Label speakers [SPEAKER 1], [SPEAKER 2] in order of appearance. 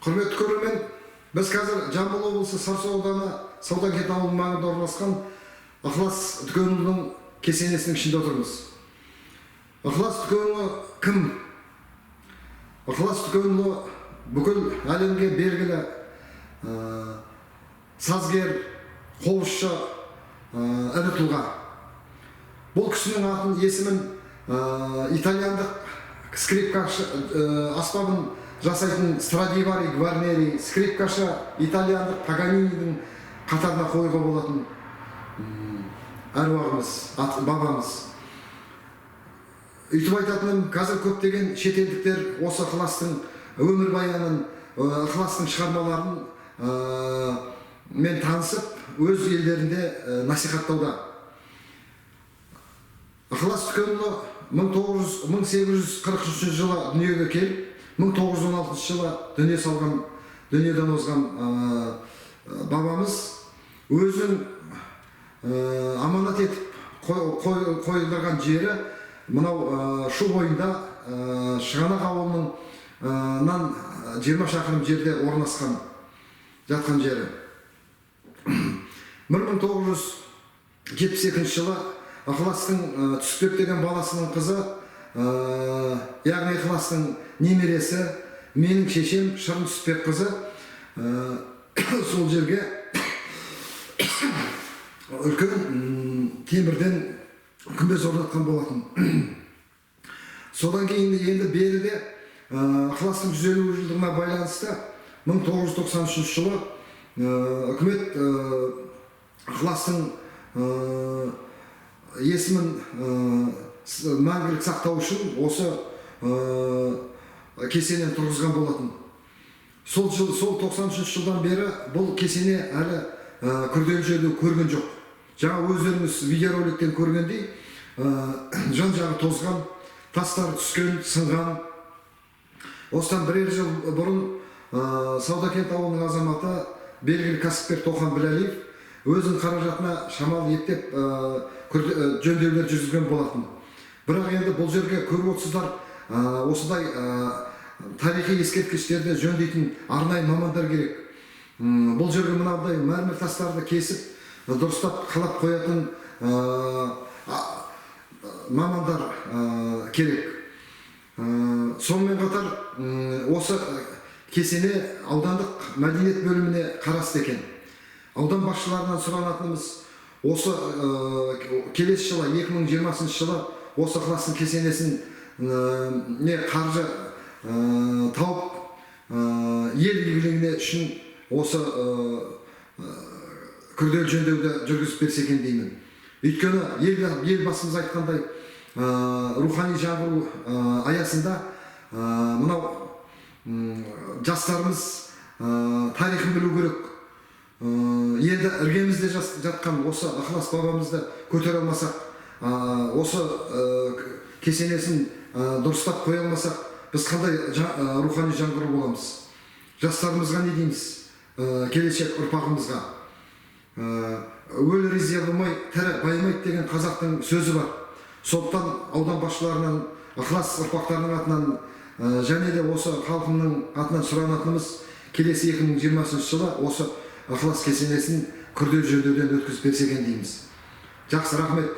[SPEAKER 1] Құрметті көрермен, біз қазір Жамбыл облысы Сарысу ауданы Саудакент ауылының маңында орналасқан Ықылас дүкенінің кесенесінің ішінде отырмыз. Ықылас дүкені кім? Ықылас дүкені бүкіл әлемге белгілі сазгер, қобызшы, ірі тұлға. Бұл кісінің атын есімін итальяндық скрипкашы, аспабын жасайтын Страдивари, Гварнери, скрипкашы итальяндық Паганинидің қатарына қоюға болатын әруағымыз, бабамыз. Үйтіп айтатыным, қазір көптеген шетелдіктер осы Ықыластың өмірбаянын, Ықыластың шығармаларын мен танысып, өз елдерінде насихаттауда. Ықылас дүкені 1843 жылы дүниеге келіп, 1916 жылы дүниеден озған бабамыз өзін аманат етіп қойылған жері мынау Шу бойында Шығанақ ауылынан 20 шақырым жерде орналасқан жатқан жері. 1972 жылы Ықыластың Түсіпбек деген баласының қызы, яғни Ықыластың немересі, менің шешем Шырын Түсіпбек қызы сол жерге үлкен темірден күмбез орнатқан болатын. Содан кейін енді беріде Ықыластың 150 жылдығына байланысты 1993 жылы үкімет Ықыластың есімін мәңгілік сақтау үшін осы кесенені тұрғызған болатын. Сол 93 жылдан бері бұл кесене әлі күрделі жөндеу көрген жоқ. Жаңа өздеріңіз видеороликтен көргендей, жан-жағы тозған, тастар түскен, сынған. Осыдан бірер жыл бұрын Саудакент ауылының азаматы белгілі кәсіпкер Тоқан Біләлиев өзінің қаражатына шамалы ептеп жөндеулер жүргізген болатын. Бірақ енді бұл жерге көріп отырсыздар, осындай тарихи ескерткіштерді жөндейтін арнайы мамандар керек. Бұл жерге мынандай мәрмір тастарды кесіп, дұрыстап қалап қоятын мамандар керек. Сонымен қатар осы кесене аудандық мәдениет бөліміне қарасты екен. Аудан басшыларынан сұранатынымыз осы келесі жылы 2020 жылы осы Ықыластың кесенесін қаржы тауып ел игілігіне үшін осы күрделі жөндеуді жүргізіп берсе екен деймін. Өйткені елбасымыз айтқандай рухани жаңғыру аясында мынау жастарымыз тарихын білу керек. Енді іргемізде жатқан осы Ықылас бабамызды көтере алмасақ, осы кесенесін дұрыстап қоя алмасақ, біз қандай рухани жаңғыру боламыз? Жастарымызға не дейміз? Келешек ұрпағымызға. Өлі резия болмай, тірі байымайды деген қазақтың сөзі бар. Сондықтан аудан басшыларынан, Ықылас ұрпақтарының атынан және де осы халқымның атынан сұранатынымыз келесі 2020 жылы осы Ықылас кесенесін күрделі жөндеуден өткізіп берсе екен дейміз. Жақсы, рахмет.